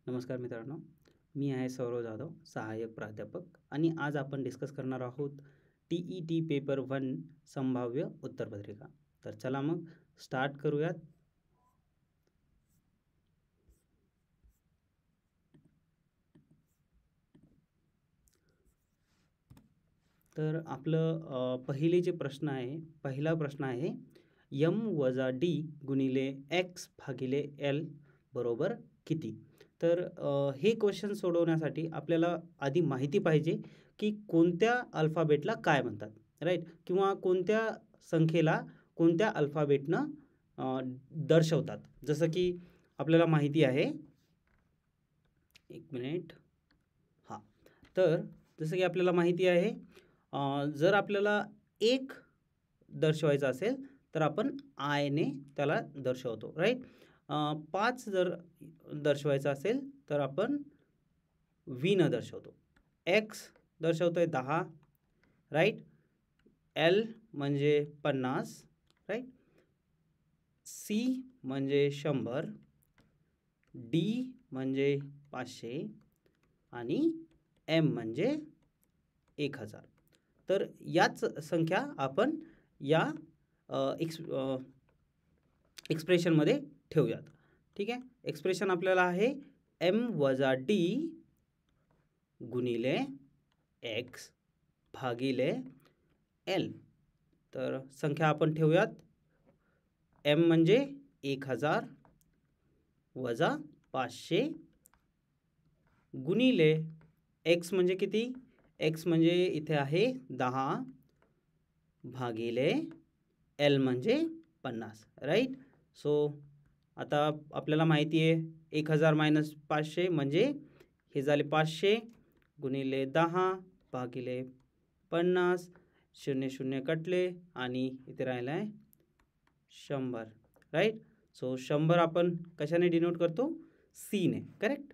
नमस्कार मित्रांनो, मी आहे सौरव जाधव, सहाय्यक प्राध्यापक आणि आज आपण डिस्कस करणार आहोत TET पेपर 1 संभाव्य उत्तरपत्रिका. तर चला मग स्टार्ट करूयात. तर आपलं पहिले जे प्रश्न आहे, पहिला प्रश्न आहे m-d गुणिले x भागिले l बरोबर किती. तर हे क्वेश्चन सोडवण्यासाठी आपल्याला आधी माहिती पाहिजे की कोणत्या अल्फाबेटला काय म्हणतात, राईट, किंवा कोणत्या संख्येला कोणत्या अल्फाबेटनं दर्शवतात. जसं की आपल्याला माहिती आहे, एक मिनिट, हां, तर जसं की आपल्याला माहिती आहे, जर आपल्याला एक दर्शवायचं असेल तर आपण आयने त्याला दर्शवतो, राईट. 5 जर दर्शवायचं असेल तर आपण व्हीनं दर्शवतो. X दर्शवतोय 10, right. एल म्हणजे 50, राईट. सी म्हणजे 100, डी म्हणजे 500 आणि एम म्हणजे 1000. तर याच संख्या आपण या एक्सप्रेशनमध्ये ठेवूयात. ठीक आहे. एक्सप्रेशन आपल्याला आहे m-d गुणिले x भागिले l. तर संख्या आपण ठेवूयात. m म्हणजे 1000 वजा 500 गुणिले x म्हणजे किती. x म्हणजे इथे आहे 10 भागिले l म्हणजे 50, राईट. सो आता आपल्याला माहिती आहे 1000 मायनस 500 म्हणजे हे झाले 500 गुणिले 10 भागिले 50, 0 0 कटले आणि इथे राहिला आहे 100, राईट. सो 100 आपण कशाने डिनोट करतो, सी ने, करेक्ट,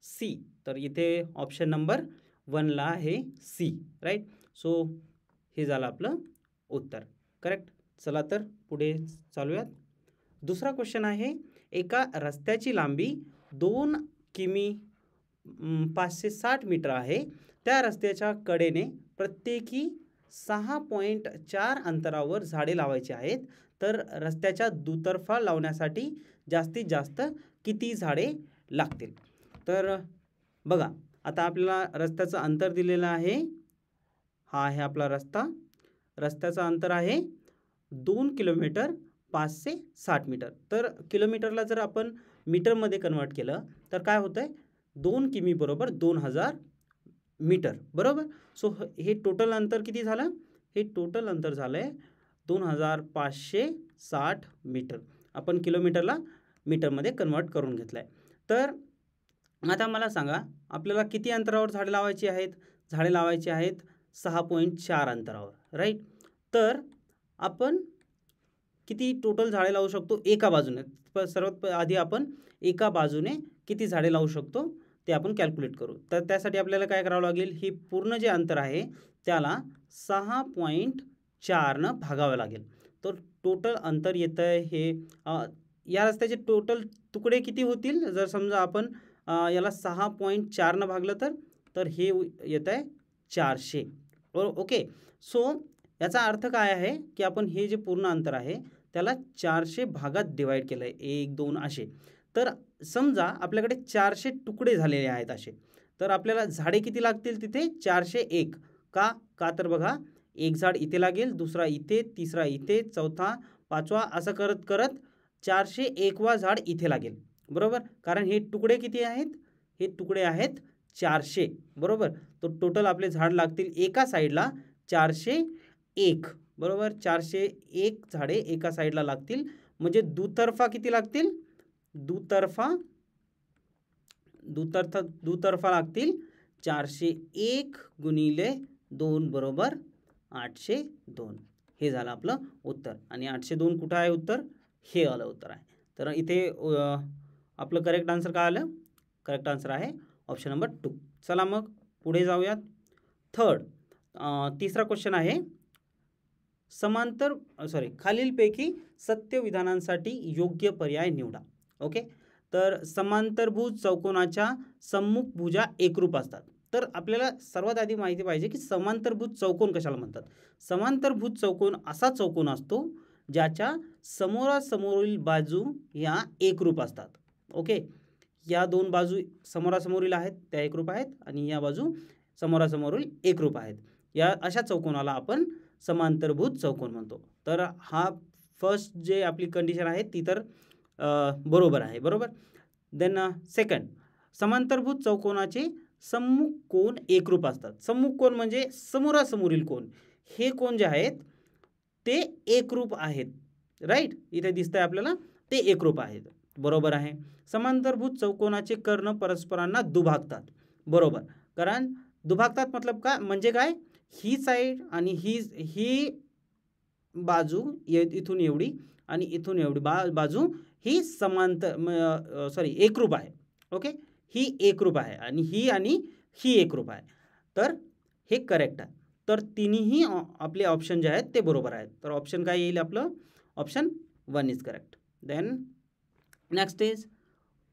सी. तर इथे ऑप्शन नंबर 1ला आहे सी, राईट. सो हे झालं आपलं उत्तर, करेक्ट. चला तर पुढे चालूयात. दुसरा क्वेश्चन आहे, एका रस्त्याची लांबी 2 किमी 560 मीटर आहे. त्या रस्त्याच्या कडेने प्रत्येकी 6.4 अंतरावर झाडे लावायची आहेत. तर रस्त्याच्या दुतर्फा लावण्यासाठी जास्तीत जास्त किती झाडे लागतील. तर बघा, आता आपल्याला रस्त्याचं अंतर दिलेलं आहे. हा आहे आपला रस्ता. रस्त्याचं अंतर आहे 2 किलोमीटर 560 मीटर. तर किलोमीटरला जर आपण मीटरमध्ये कन्वर्ट केलं तर काय होतं आहे, 2 किमी बरोबर 2000 मीटर, बरोबर. सो हे टोटल अंतर किती झालं, हे टोटल अंतर झालं आहे 2560 मीटर. आपण किलोमीटरला मीटरमध्ये कन्वर्ट करून घेतलं आहे. तर आता मला सांगा, आपल्याला किती अंतरावर झाडे लावायची आहेत. झाडे लावायची आहेत 6.4 अंतरावर, राईट. तर आपण किती टोटल झाडे लावू शकतो एका बाजूने. सर्वात आधी आपण एका बाजूने किती झाडे लावू शकतो ते आपण कॅल्क्युलेट करू. तर त्यासाठी आपल्याला काय करावं लागेल, ही पूर्ण जे अंतर आहे त्याला 6.4नं भागावं लागेल. तर टोटल अंतर येतं आहे हे, या रस्त्याचे टोटल तुकडे किती होतील. जर समजा आपण याला 6.4नं भागलं तर हे येतं आहे 400, ओके. सो याचा अर्थ काय आहे की आपण हे जे पूर्ण अंतर आहे त्याला 400 भागात डिवाईड केलं आहे, 1 2 असे. तर समजा आपल्याकडे 400 तुकडे झालेले आहेत असे. तर आपल्याला झाडे किती लागतील तिथे, 401. का तर बघा, एक झाड इथे लागेल, दुसरा इथे, तिसरा इथे, चौथा, पाचवा, असं करत करत 401वा झाड इथे लागेल, बरोबर. कारण हे तुकडे किती आहेत, हे तुकडे आहेत 400, बरोबर. तो टोटल आपले झाड लागतील एका साईडला 401, बरोबर. 401 झाडे एका साईडला लागतील. म्हणजे दुतर्फा किती लागतील, दुतर्फा लागतील 401 गुणिले 2 बरोबर 802. हे झालं आपलं उत्तर. आणि 802 कुठं आहे उत्तर, हे आलं उत्तर आहे. तर इथे आपलं करेक्ट आन्सर काय आलं, करेक्ट आन्सर आहे ऑप्शन नंबर 2. चला मग पुढे जाऊयात. तिसरा क्वेश्चन आहे, खालीलपैकी सत्य विधानांसाठी योग्य पर्याय निवडा. ओके. तर समांतरभुज चौकोनाच्या सम्मुख भुजा एकरूप असतात. तर आपल्याला सर्वात आधी माहिती पाहिजे की समांतरभुज चौकोन कशाला म्हणतात. समांतरभुज चौकोन असा चौकोन असतो ज्याच्या समोरासमोरील बाजू या एकरूप असतात. ओके, या दोन बाजू समोरासमोरील आहेत त्या एकरूप आहेत आणि या बाजू समोरासमोरील एकरूप आहेत. या अशा चौकोनाला आपण समांतरभुज चौकोन म्हणतो. तर हा फर्स्ट जे आपली कंडिशन आहे ती तर बरोबर आहे. बरोबर. देन सेकंड, समांतरभुज चौकोनाचे सम्मुख कोन एकरूप असतात. सम्मुख कोन म्हणजे समोरासमोरील कोन. हे कोन जे आहेत ते एकरूप आहेत. राईट, इथे दिसतंय आपल्याला ते एकरूप आहेत. बरोबर आहे. समांतरभुज चौकोनाचे कर्ण परस्परांना दुभागतात. बरोबर, कारण दुभागतात मतलब काय म्हणजे काय, ही साईड आणि ही बाजू इथून एवढी आणि इथून एवढी बाजू ही एकरूप आहे. ओके, ही एकरूप आहे आणि ही एकरूप आहे. तर हे करेक्ट आहे. तर तिन्ही आपले ऑप्शन जे आहेत ते बरोबर आहेत. तर ऑप्शन काय येईल आपलं, option 1 is correct. Then next is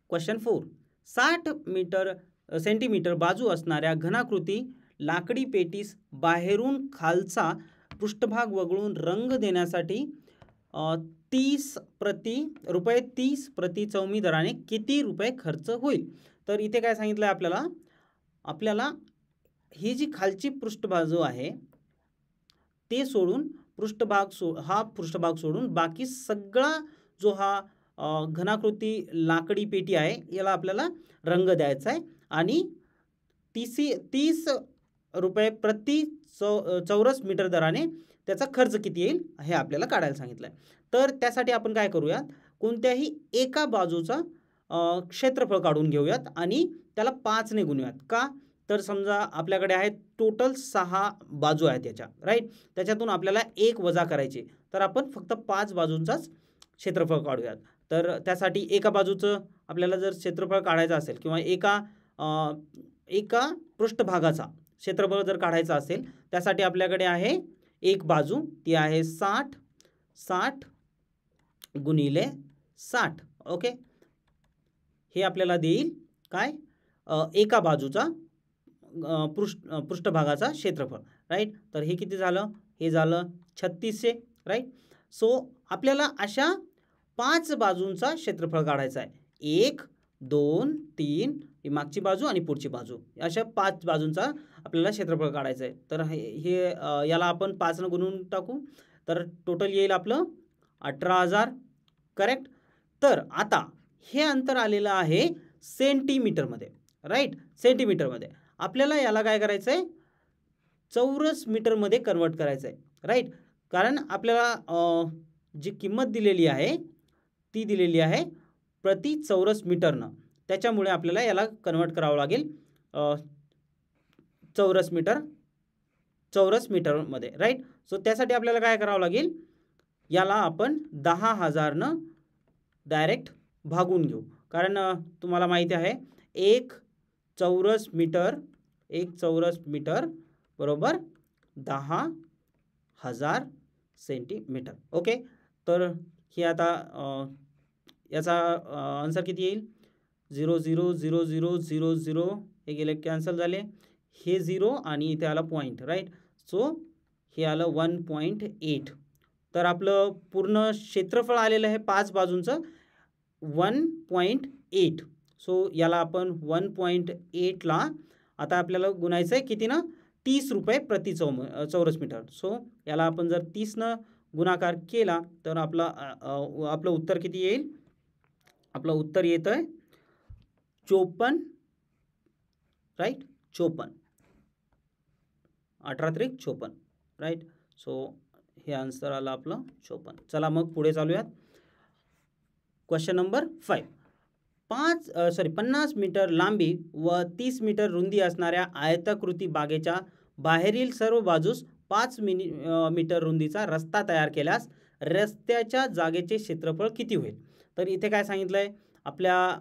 question 4. 60 centimetre बाजू असणाऱ्या घनाकृती लाकडी पेटीस बाहेरून खालचा पृष्ठभाग वगळून रंग देण्यासाठी रुपये 30 प्रति चौमी दराने किती रुपये खर्च होईल. तर इथे काय सांगितलं आहे आपल्याला ही जी खालची पृष्ठबाजू आहे ते सोडून हा पृष्ठभाग सोडून बाकी सगळा जो हा घनाकृती लाकडी पेटी आहे याला आपल्याला रंग द्यायचा आहे आणि 30 रुपये प्रति चौरस मीटर दराने त्याचा खर्च किती येईल हे आपल्याला काढायला सांगितलं आहे. तर त्यासाठी आपण काय करूयात, कोणत्याही एका बाजूचा क्षेत्रफळ काढून घेऊयात आणि त्याला 5 ने गुणूयात. का, तर समजा आपल्याकडे आहेत टोटल 6 बाजू आहेत याच्या. राईट, त्याच्यातून आपल्याला 1 वजा करायचे. तर आपण फक्त 5 बाजूंचाच क्षेत्रफळ काढूयात. तर त्यासाठी एका बाजूचं आपल्याला जर क्षेत्रफळ काढायचं असेल किंवा एका पृष्ठभागाचा क्षेत्रफळ जर काढायचं असेल त्यासाठी आपल्याकडे आहे एक बाजू, ती आहे 60 गुणिले 60. ओके, हे आपल्याला देईल काय, एका बाजूचा पृष्ठभागाचा क्षेत्रफळ. राईट, तर हे किती झालं, हे झालं 3600. राईट, सो आपल्याला अशा 5 बाजूंचा क्षेत्रफळ काढायचा आहे. 1 2 3 ही मागची बाजू आणि पुढची बाजू, अशा 5 बाजूंचा आपल्याला क्षेत्रफळ काढायचं आहे. तर हे याला आपण 5 ने गुणून टाकू तर टोटल येईल आपलं 18,000. करेक्ट. तर आता हे अंतर आलेलं आहे सेंटीमीटरमध्ये. राईट, सेंटीमीटरमध्ये. आपल्याला याला काय करायचं आहे, चौरस मीटरमध्ये कन्वर्ट करायचं आहे. राईट, कारण आपल्याला जी किंमत दिलेली आहे ती दिलेली आहे प्रति चौरस मीटरनं. त्याच्यामुळे आपल्याला याला कन्वर्ट करावं लागेल चौरस मीटरमध्ये. राईट, सो त्यासाठी आपल्याला काय करावं लागेल, याला आपण 10,000नं डायरेक्ट भागून घेऊ. कारण तुम्हाला माहिती आहे एक चौरस मीटर बरोबर 10,000 सेंटीमीटर. ओके, तर हे आता याचा आन्सर किती येईल, 0 0 0 0 0 0 हे गेले कॅन्सल झाले, हे 0 आणि इथे आला पॉईंट. राईट, सो हे आलं 1.8. तर आपलं पूर्ण क्षेत्रफळ आलेलं आहे 5 बाजूंचं 1.8. सो याला आपण 1.8ला आता आपल्याला गुणायचं आहे किती ना, 30 रुपये प्रति चौरस मीटर. सो याला आपण जर 30नं गुणाकार केला तर आपलं उत्तर किती येईल, आपलं उत्तर येतं आहे 54. राईट, 54, 18 त्रिक 54. राईट, सो हे आन्सर आलं आपलं 54. चला मग पुढे चालूयात. Question number 5. 50 मीटर लांबी व 30 मीटर रुंदी असणाऱ्या आयताकृती बागेच्या बाहेरील सर्व बाजूस 5 मीटर रुंदीचा रस्ता तयार केल्यास रस्त्याच्या जागेचे क्षेत्रफळ किती होईल. तर इथे काय सांगितलं आहे, आपल्या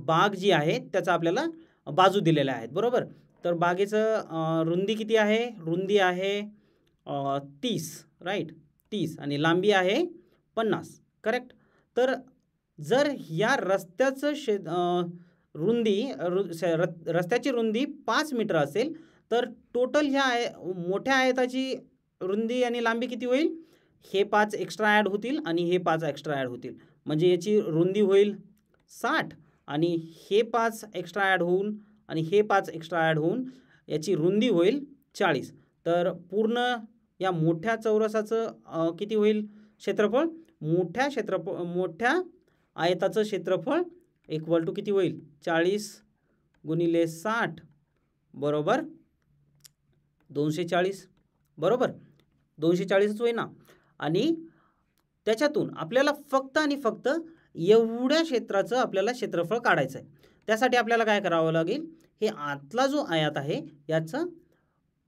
बाग जी आहे त्याचा आपल्याला बाजू दिलेल्या आहेत. बरोबर, तर बागेचं रुंदी किती आहे, रुंदी आहे 30. राईट, 30 आणि लांबी आहे 50. करेक्ट. तर जर या रस्त्याचं रस्त्याची रुंदी 5 मीटर असेल तर टोटल ह्या मोठ्या आयताची रुंदी आणि लांबी किती होईल? हे 5 एक्स्ट्रा ॲड होतील आणि हे 5 एक्स्ट्रा ॲड होतील, म्हणजे याची रुंदी होईल 60 आणि हे 5 एक्स्ट्रा ॲड होऊन आणि हे 5 एक्स्ट्रा ॲड होऊन याची रुंदी होईल 40. तर पूर्ण या मोठ्या चौरसाचं किती होईल क्षेत्रफळ? मोठ्या आयताचं क्षेत्रफळ इक्वल टू किती होईल? 40 गुणिले 60 बरोबर 240. बरोबर 240च होईल ना. आणि त्याच्यातून आपल्याला फक्त आणि फक्त एवढ्या क्षेत्राचं आपल्याला क्षेत्रफळ काढायचं आहे. त्यासाठी आपल्याला काय करावं लागेल? हे आतला जो आयत आहे याचं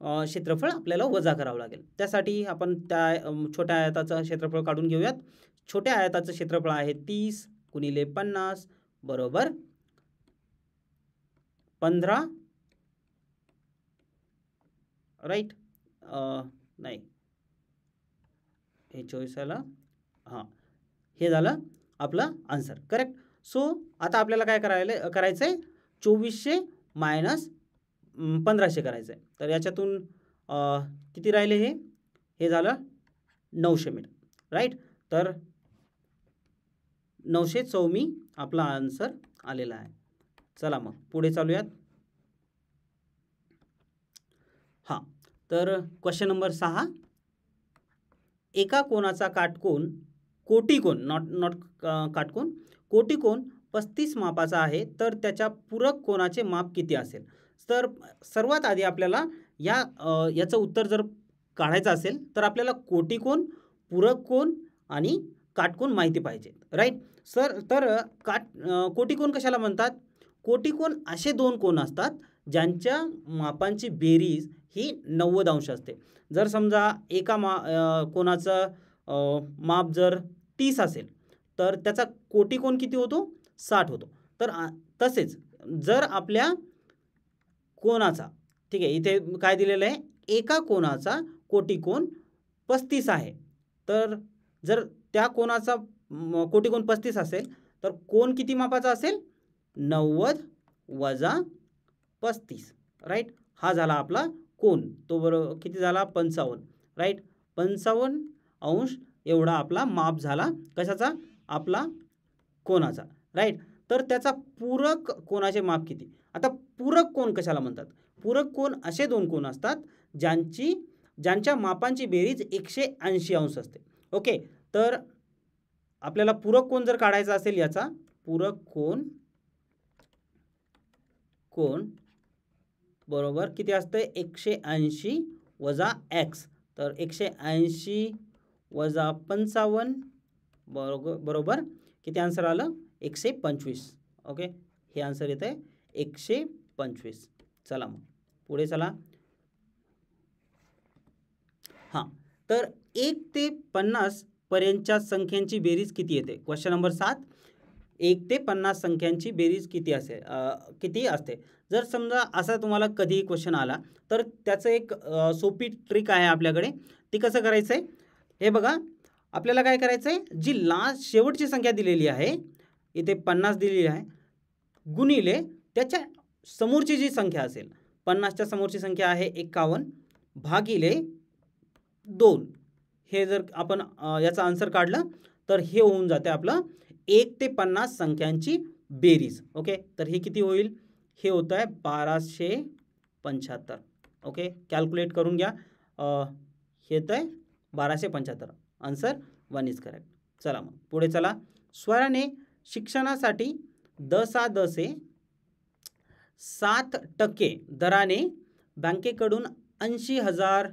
क्षेत्रफळ आपल्याला वजा करावं लागेल. त्यासाठी आपण त्या छोट्या आयताचं क्षेत्रफळ काढून घेऊयात. छोट्या आयताचं क्षेत्रफळ आहे 30 गुणिले 50 बरोबर 15. राईट, नाही हे 24 आला. हां, हे झालं आपलं आन्सर. करेक्ट. सो आता आपल्याला काय करायचं आहे? 2400 मायनस 1500 करायचं आहे. तर याच्यातून किती राहिले? हे झालं 900 मीटर. राईट, तर 904 आपला आन्सर आलेला आहे. चला मग पुढे चालूयात. हां, तर क्वेश्चन नंबर 6. एका कोणाचा काटकोन कोटिकोन नॉट काटकोन कोटिकोन 35 मापाचा आहे, तर त्याच्या पूरक कोनाचे माप किती असेल? तर सर्वात आधी आपल्याला याचं उत्तर जर काढायचं असेल तर आपल्याला कोटिकोन, पूरक कोन आणि काटकोन माहिती पाहिजे. Right sir. तर कोटिकोन कशाला म्हणतात? कोटिकोन असे दोन कोन असतात ज्यांच्या मापांची बेरीज ही 90 अंश असते. जर समजा एका कोणाचं माप जर 30 असेल तर त्याचा कोटिकोन किती होतो? 60 होतो. तर तसेच जर आपल्या कोणाचा, ठीक आहे, इथे काय दिलेलं आहे? एका कोणाचा कोटिकोन 35 आहे, तर जर त्या कोणाचा कोटिकोन 35 असेल तर कोन किती मापाचा असेल? 90 वजा 35. राईट, हा झाला आपला कोन. तो बरोबर किती झाला? 55. राईट, 55 अंश एवढा आपला माप झाला. कशाचा? आपला कोनाचा. राईट, तर त्याचा पूरक कोनाचे माप किती? आता पूरक कोन कशाला म्हणतात? पूरक कोन असे दोन कोन असतात ज्यांच्या मापांची बेरीज 180 अंश असते. ओके, तर आपल्याला पूरक कोन जर काढायचा असेल, याचा पूरक कोन बरोबर किती असते? 180 वजा x. तर 180 वजा 55 बरोबर किती आन्सर आलं? 125. ओके, हे आन्सर येतं आहे 125. चला मग पुढे चला. हां, तर 1 ते 50 पर्यंतच्या संख्यांची बेरीज किती येते? Question number 7. 1 ते 50 संख्यांची बेरीज किती असते? जर समजा असा तुम्हाला कधी क्वेश्चन आला तर त्याचं एक सोपी ट्रिक आहे आपल्याकडे. ती कसं करायचं आहे? हे बघा, आपल्याला काय करायचं आहे? जी शेवटची संख्या दिलेली आहे, इथे 50 दिलेली आहे, गुणिले त्याच्या समोरची जी संख्या असेल, 50च्या समोरची संख्या आहे 51 भागिले 2. हे जर आपण याचा आन्सर काढलं तर हे होऊन जाते आपलं 1 ते 50 संख्यांची बेरीज. ओके, तर हे किती होईल? हे होतं आहे 1275. ओके, कॅल्क्युलेट करून घ्या. हे येतं आहे 1275. Answer 1 is correct. चला मग पुढे चला. स्वराने शिक्षणासाठी 10 7% दराने बँकेकडून 80,000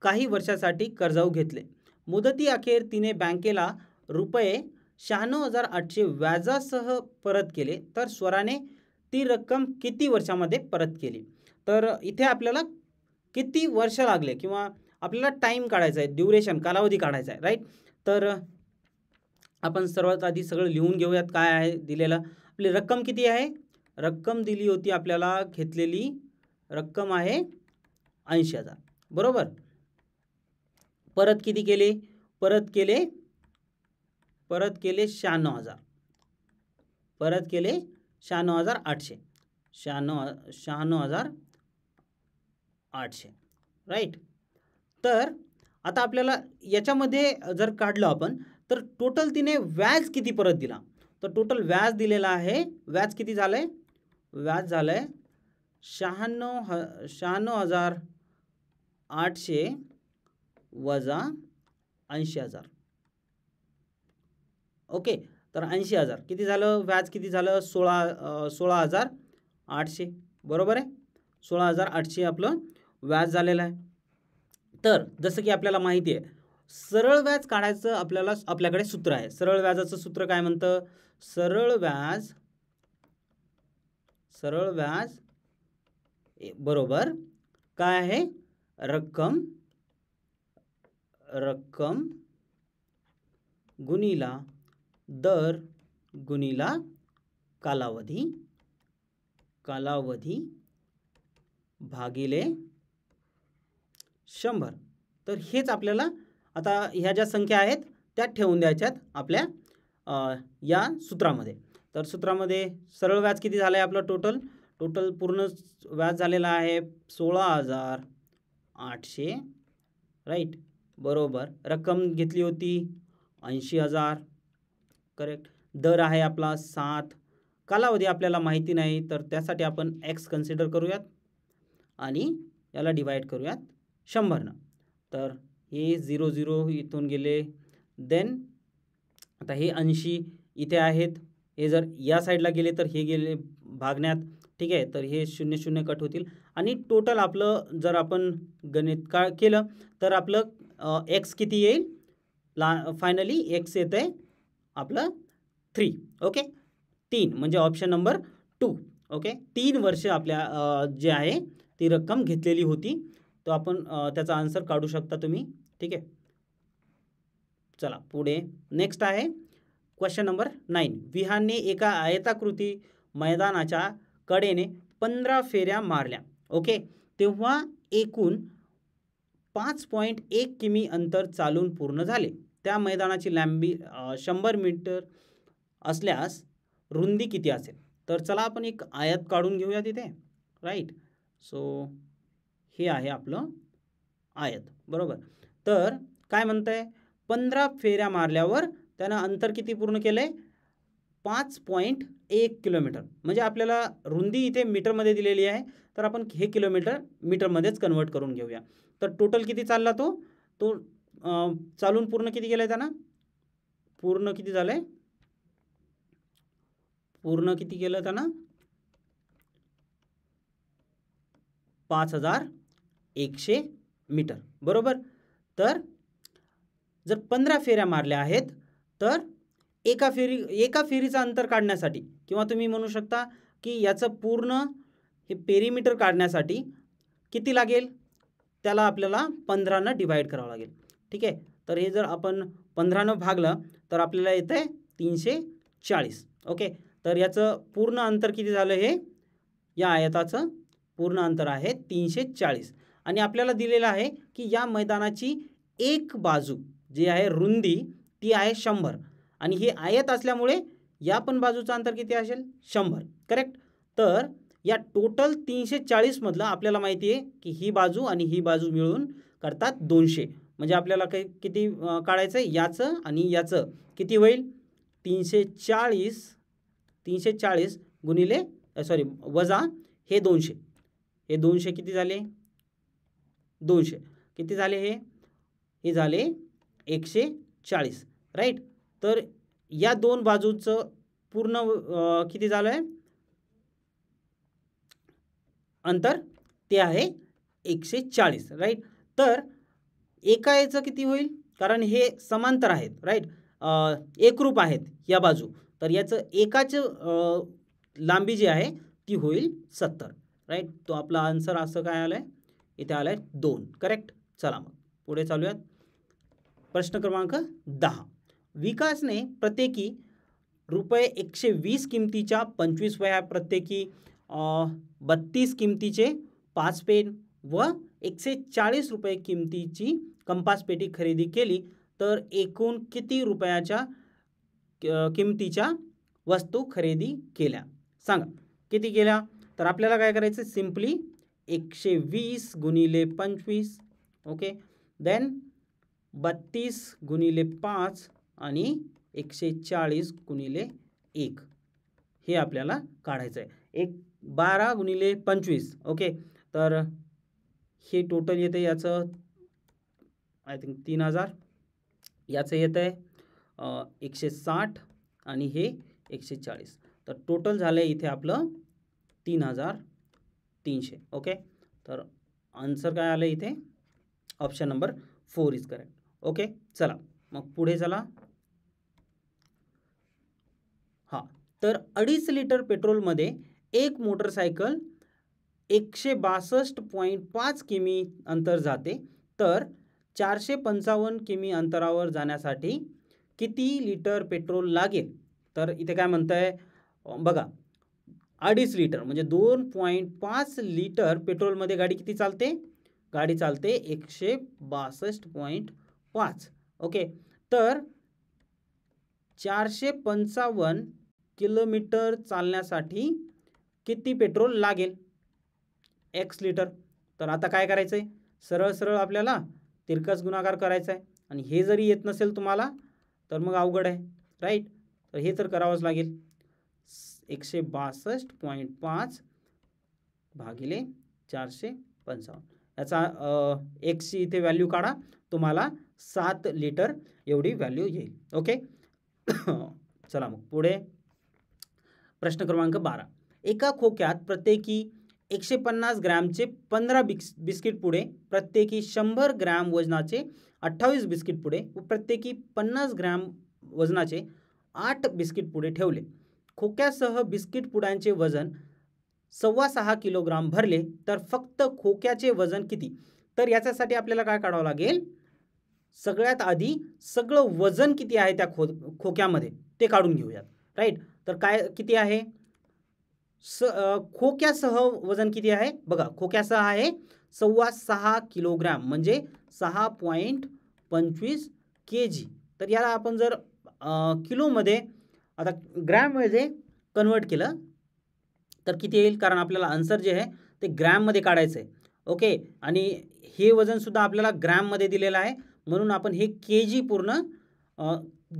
काही वर्षासाठी कर्जाऊ घेतले. मुदती अखेर तिने बँकेला रुपये 96,800 व्याजासह परत केले, तर स्वराने ती रक्कम किती वर्षामध्ये परत केली? तर इथे आपल्याला किती वर्ष लागले किंवा आपल्याला टाईम काढायचा आहे, ड्युरेशन, कालावधी काढायचा आहे. राईट, तर आपण सर्वात आधी सगळं लिहून घेऊयात. काय आहे दिलेलं? आपली रक्कम किती आहे? रक्कम दिली होती आपल्याला, घेतलेली रक्कम आहे 80,000 बरोबर. परत किती केले? परत केले परत केले 96,000, परत केले 96,800, 96,800, राईट. तर आता आपल्याला याच्यामध्ये जर काढलं आपण तर टोटल तिने व्याज किती परत दिला, तर टोटल व्याज दिलेला आहे, व्याज किती झालं आहे, व्याज झालं आहे 96,800 वजा 80,000. ओके, तर 80,000 किती झालं, व्याज किती झालं 16,800, बरोबर आहे. 16,800 आपलं व्याज झालेलं आहे. तर जसं की आपल्याला माहिती आहे सरळ व्याज काढायचं आपल्याकडे सूत्र आहे. सरळ व्याजाचं सूत्र काय म्हणतं, सरळ व्याज बरोबर काय आहे, रक्कम गुणिला दर गुणिला कालावधी भागिले 100. तर हेच आपल्याला आता ह्या ज्या संख्या आहेत त्या ठेवून द्यायच्यात आपल्या या सूत्रामध्ये. तर सूत्रामध्ये सरळ व्याज किती झालं आहे आपलं, टोटल पूर्ण व्याज झालेला आहे 16,800, राईट, बरोबर. रक्कम घेतली होती 80,000, करेक्ट. दर आहे आपला 7, कालावधी आपल्याला माहिती नाही तर त्यासाठी आपण x कन्सिडर करूयात आणि याला डिवाइड करूयात 100. तर हे 0 0 इथून गेले, देन आता हे 80 इथे आहेत, हे जर या साईडला गेले तर हे गेले भागण्यात, ठीक आहे. तर हे 0 0 कट होतील आणि टोटल आपलं जर आपण गणित केलं तर आपलं x किती येईल, फायनली x येतं आहे आपलं 3. ओके, 3 म्हणजे ऑप्शन नंबर 2. ओके, 3 वर्ष आपल्या जे आहे ती रक्कम घेतलेली होती, तो आपण त्याचा आन्सर काढू शकता तुम्ही, ठीक आहे. चला पुढे नेक्स्ट आहे क्वेश्चन नंबर 9. विहानने एका आयताकृती मैदानाच्या कडेने 15 फेऱ्या मारल्या. ओके, तेव्हा एकूण 5.1 किमी अंतर चालून पूर्ण झाले. त्या मैदानाची लांबी 100 मीटर असल्यास रुंदी किती असेल. तर चला आपण एक आयत काढून घेऊया तिथे, राईट. सो हे आहे आपलं आयत, बरोबर. तर काय म्हणतंय, 15 फेऱ्या मारल्यावर त्यानं अंतर किती पूर्ण केलंय, 5.1 किलोमीटर. म्हणजे आपल्याला रुंदी इथे मीटरमध्ये दिलेली आहे तर आपण हे किलोमीटर मीटरमध्येच कन्वर्ट करून घेऊया. तर टोटल किती चालला तो चालून पूर्ण किती केलंय त्यानं, पूर्ण किती झालंय, पूर्ण किती केलं त्यानं 5,100 मीटर, बरोबर. तर जर 15 फेऱ्या मारल्या आहेत तर एका फेरीचं अंतर काढण्यासाठी किंवा तुम्ही म्हणू शकता की याचं पूर्ण हे पेरीमीटर काढण्यासाठी किती लागेल, त्याला आपल्याला 15नं डिवाइड करावं लागेल, ठीक आहे. तर हे जर आपण 15नं भागलं तर आपल्याला येतं आहे 340. ओके, तर याचं पूर्ण अंतर किती झालं, हे या आयताचं पूर्ण अंतर आहे 340 आणि आपल्याला दिलेलं आहे की या मैदानाची एक बाजू जी आहे रुंदी ती आहे 100 आणि हे आयत असल्यामुळे या पण बाजूचं अंतर किती असेल 100, करेक्ट. तर या टोटल 340 मधलं आपल्याला माहिती आहे की ही बाजू आणि ही बाजू मिळून करतात 200. म्हणजे आपल्याला किती काढायचं आहे, याचं आणि याचं किती होईल, 340 गुणिले वजा हे 200, हे 200 किती झाले, 200 किती झाले, हे झाले 140, राईट. तर या दोन बाजूचं पूर्ण किती झालं आहे अंतर, ते आहे 140, राईट. तर एका याचं किती होईल, कारण हे समांतर आहेत, राईट, एकरूप आहेत या बाजू, तर याचं एकाचं लांबी जी आहे ती होईल 70, राईट. तो आपला आन्सर असं काय आलं आहे, इथे आलं आहे 2, करेक्ट. चला मग पुढे चालूयात. प्रश्न क्रमांक 10. विकासने प्रत्येकी ₹120 किमतीच्या 25 वह्या, प्रत्येकी 32 किमतीचे 5 पेन व ₹140 किमतीची कंपास पेटी खरेदी केली तर एकूण किती रुपयाच्या किमतीच्या वस्तू खरेदी केल्या. सांगा किती केल्या? तर आपल्याला काय करायचं, सिम्पली 120 गुणिले 25, ओके, देन 32 गुणिले 5 आणि 140 गुणिले 1 हे आपल्याला काढायचं आहे. 12 गुणिले 25, ओके, तर हे टोटल येते याचं आय थिंक 3000, याचं येतं आहे 160 आणि हे 140, तर टोटल झालं आहे इथे आपलं 3300. ओके, तर आन्सर काय आलं इथे, option number 4 is correct. Okay, चला मग पुढे चला. हां, तर 2.5 लिटर पेट्रोलमध्ये एक मोटरसायकल 162.5 किमी अंतर जाते, तर 455 किमी अंतरावर जाण्यासाठी किती लिटर पेट्रोल लागेल? तर इथे काय म्हणतं आहे बघा, 2.5 लिटर म्हणजे 2.5 लिटर पेट्रोलमध्ये गाडी किती चालते? गाडी चालते 162.5. ओके, तर 455 किलोमीटर चालण्यासाठी किती पेट्रोल लागेल? x litre. तर आता काय करायचं आहे, सरळ सरळ आपल्याला तिरकस गुणाकार करायचा आहे, आणि हे जरी येत नसेल तुम्हाला तर मग अवघड आहे, राईट. तर हे तर करावंच लागेल. 162.5 भागिले 455, याचा एक्सची इथे व्हॅल्यू काढा, तुम्हाला 7 लिटर एवढी व्हॅल्यू येईल. ओके, चला मग पुढे प्रश्न क्रमांक 12. एका खोक्यात प्रत्येकी 150 ग्रॅमचे 15 बिस्किट पुडे, प्रत्येकी 100 ग्रॅम वजनाचे 28 बिस्किट पुडे व प्रत्येकी 50 ग्रॅम वजनाचे 8 बिस्किट पुडे ठेवले. खोक्यासह बिस्किट पुड्यांचे वजन 6.25 किलोग्राम भरले, तर फक्त खोक्याचे वजन किती? तर याच्यासाठी आपल्याला काय काढावं लागेल, सगळ्यात आधी सगळं वजन किती आहे त्या खोक्यामध्ये ते काढून घेऊयात, राईट. तर काय किती आहे, खोक्यासह वजन किती आहे बघा, खोक्यासह आहे 6.25 किलोग्राम म्हणजे 6.25 kg. तर याला आपण जर किलोमध्ये आता ग्रॅममध्ये कन्वर्ट केलं तर किती येईल, कारण आपल्याला आन्सर जे आहे ते ग्रॅममध्ये काढायचं आहे. ओके, आणि हे वजनसुद्धा आपल्याला ग्रॅममध्ये दिलेलं आहे, म्हणून आपण हे kg पूर्ण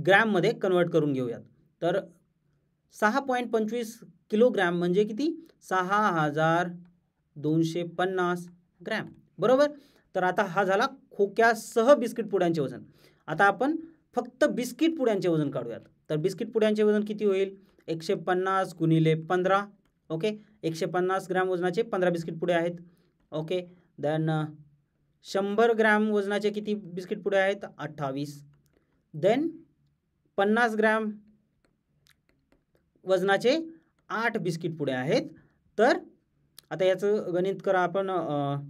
ग्रॅममध्ये कन्वर्ट करून घेऊयात. तर 6.25 किलोग्रॅम म्हणजे किती, 6250 ग्रॅम, बरोबर. तर आता हा झाला खोक्यासह बिस्किट पुड्यांचे वजन. आता आपण फक्त बिस्किट पुड्यांचे वजन काढूयात. तर बिस्किट पुड्यांचे वजन किती होईल, 150 गुणिले 15, ओके, 150 ग्रॅम वजनाचे 15 बिस्किट पुडे आहेत. ओके, देन 100 ग्रॅम वजनाचे किती बिस्किट पुडे आहेत, 28. देन 50 ग्रॅम वजनाचे 8 बिस्किट पुडे आहेत. तर आता याचं गणित करा आपण,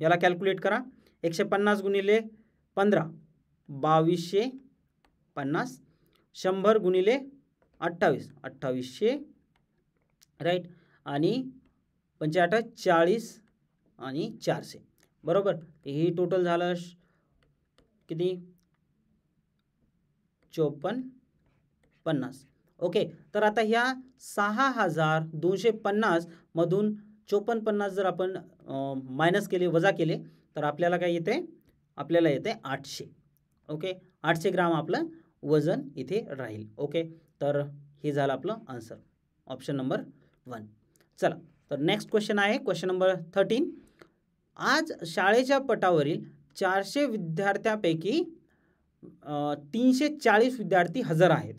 याला कॅल्क्युलेट करा. 150 गुणिले 15 2250, 100 गुणिले 28 2800, राईट, आणि 85 40 आणि 400, बरोबर. हे टोटल झालं किती, 5450. ओके, तर आता ह्या 6250 मधून 5450 जर आपण मायनस केले, वजा केले, तर आपल्याला काय येते, आपल्याला येते 800. ओके, 800 ग्राम आपलं वजन इथे राहील. ओके, तर हे झालं आपलं आन्सर, ऑप्शन नंबर 1. चला, तर नेक्स्ट क्वेश्चन आहे क्वेश्चन नंबर 13. आज शाळेच्या पटावरील 400 विद्यार्थ्यांपैकी 340 विद्यार्थी हजर आहेत,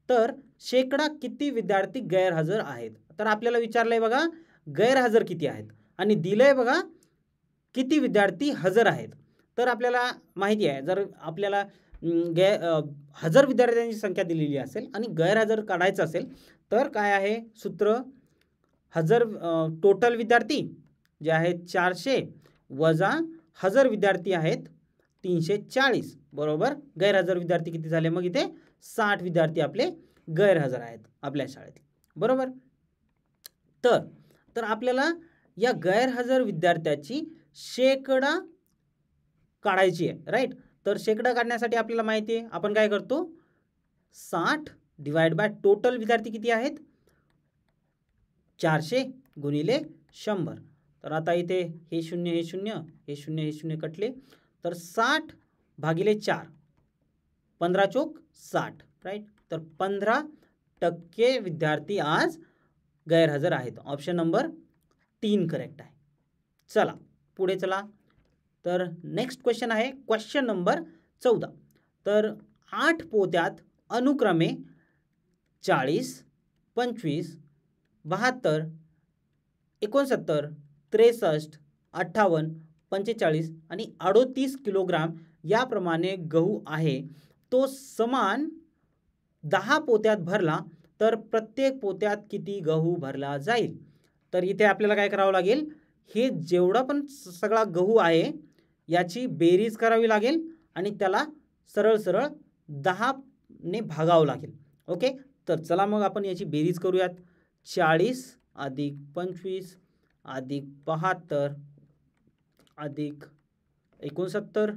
तर शेकडा किती विद्यार्थी गैरहजर आहेत? तर आपल्याला विचारलंय बघा गैरहजर किती आहेत, आणि दिलंय बघा किती विद्यार्थी हजर आहेत. तर आपल्याला माहिती आहे, जर आपल्याला हजर विद्यार्थ्यांची संख्या दिलेली असेल आणि गैरहजर काढायचं असेल तर काय आहे सूत्र, हजर टोटल विद्यार्थी जे आहेत 400 वजा हजर विद्यार्थी आहेत 340, बरोबर. गैरहजर विद्यार्थी किती झाले, मग इथे 60 विद्यार्थी आपले गैरहजर आहेत आपल्या शाळेत, बरोबर. तर आपल्याला या गैरहजर विद्यार्थ्याची शेकडा काढायची आहे, राईट. तर शेकडा काढण्यासाठी आपल्याला माहिती आहे, आपण काय करतो, 60 डिवाइड बाय टोटल विद्यार्थी किती आहेत 400 गुणिले 100. तर आता इथे हे शून्य हे शून्य हे शून्य हे शून्य कटले तर 60 भागिले 4 15 चोक 60 राईट. तर 15% विद्यार्थी आज गैरहजर आहेत. ऑप्शन नंबर 3 करेक्ट आहे. चला पुढे चला. तर नेक्स्ट क्वेश्चन आहे क्वेश्चन नंबर 14. तर 8 पोत्यात अनुक्रमे 40, 25, 72, 69, 63, 58, 45 आणि 38 किलोग्राम याप्रमाणे गहू आहे. तो समान 10 पोत्यात भरला तर प्रत्येक पोत्यात किती गहू भरला जाईल. तर इथे आपल्याला काय करावं लागेल, हे जेवढा पण सगळा गहू आहे याची बेरीज करावी लागेल आणि त्याला सरळ सरळ 10 ने भागावं लागेल. ओके. तर चला मग आपण याची बेरीज करूयात. 40 अधिक 25 अधिक 72 अधिक 69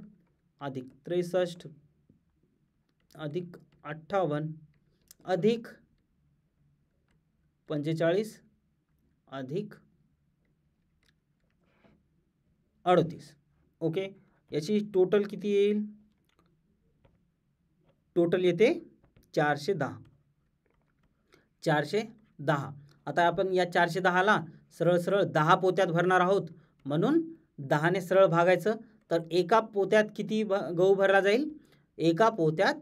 अधिक 63 अधिक 58 अधिक 45 अधिक 38. ओके. याची टोटल किती येईल, टोटल येते 410. 410. आता आपण या 410ला सरळ सरळ 10 पोत्यात भरणार आहोत म्हणून 10 ने सरळ भागायचं. तर एका पोत्यात किती गहू भरला जाईल, एका पोत्यात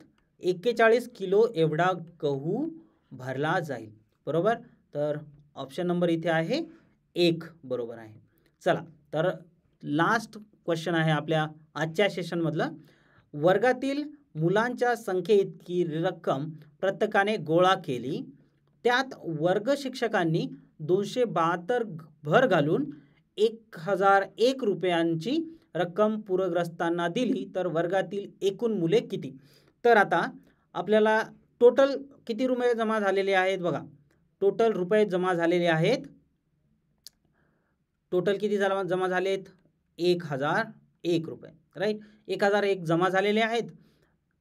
41 किलो एवढा गहू भरला जाईल. बरोबर. तर ऑप्शन नंबर इथे आहे 1 बरोबर आहे. चला तर लास्ट क्वेश्चन आहे आपल्या आजच्या सेशनमधलं. वर्गातील मुलांच्या संख्येइतकी रक्कम प्रत्येकाने गोळा केली. त्यात वर्ग शिक्षकांनी 272 भर घालून 1001 रुपयांची रक्कम पूरग्रस्तांना दिली तर वर्गातील एकूण मुले किती. तर आता आपल्याला टोटल किती रुपये जमा झालेले आहेत बघा. टोटल रुपये जमा झालेले आहेत. टोटल किती जमा झालेत 1001 रुपये राईट. 1001 जमा झालेले आहेत.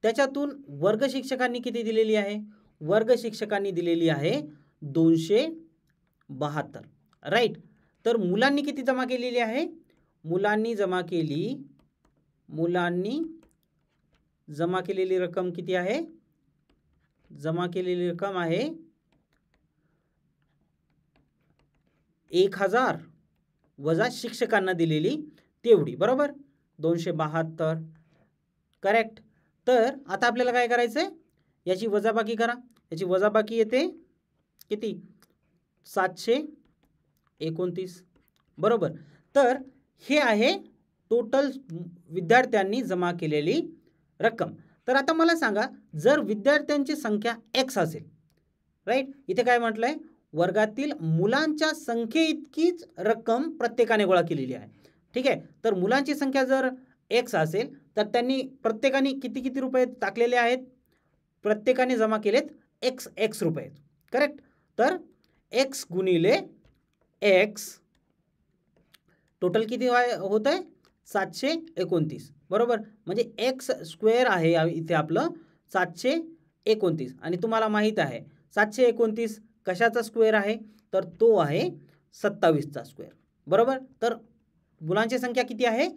त्याच्यातून वर्ग शिक्षकांनी किती दिलेली आहे, वर्ग शिक्षकांनी दिलेली आहे 272 राईट. तर मुलांनी किती जमा केलेली आहे, मुलांनी जमा केलेली रक्कम किती आहे, जमा केलेली रक्कम आहे 1000 वजा शिक्षकांना दिलेली तेवढी. बरोबर. 272 करेक्ट. तर आता आपल्याला काय करायचं आहे, याची वजाबाकी करा. याची वजाबाकी येते किती 729 बरोबर. तर हे आहे टोटल विद्यार्थ्यांनी जमा केलेली रक्कम. तर आता मला सांगा, जर विद्यार्थ्यांची संख्या x असेल राईट, इथे काय म्हटलं आहे, वर्गातील मुलांच्या संख्येइतकीच रक्कम प्रत्येकाने गोळा केलेली आहे. ठीक आहे. तर मुलांची संख्या जर x असेल तर त्यांनी प्रत्येकाने किती किती रुपये टाकलेले आहेत, प्रत्येकाने जमा केलेत x रुपये करेक्ट. तर x गुणिले x टोटल किती होत आहे 729 बरोबर. म्हणजे x स्क्वेअर आहे इथे आपलं 729 आणि तुम्हाला माहीत आहे 729 कशाचा स्क्वेअर आहे, तर तो आहे 27चा स्क्वेअर बरोबर. तर मुलांची संख्या किती आहे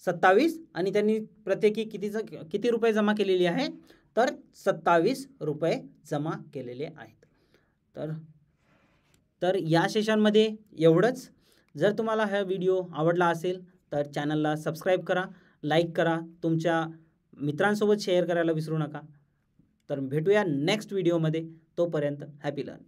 27 आणि त्यांनी प्रत्येकी किती रुपये जमा केलेली आहे, तर 27 रुपये जमा केलेले आहेत. तर या सेशनमध्ये एवढंच. जर तुम्हाला हा व्हिडिओ आवडला असेल तर चॅनलला सबस्क्राईब करा, लाईक करा, तुमच्या मित्रांसोबत शेअर करायला विसरू नका. तर भेटूया नेक्स्ट व्हिडिओमध्ये. तोपर्यंत हॅपी लर्न.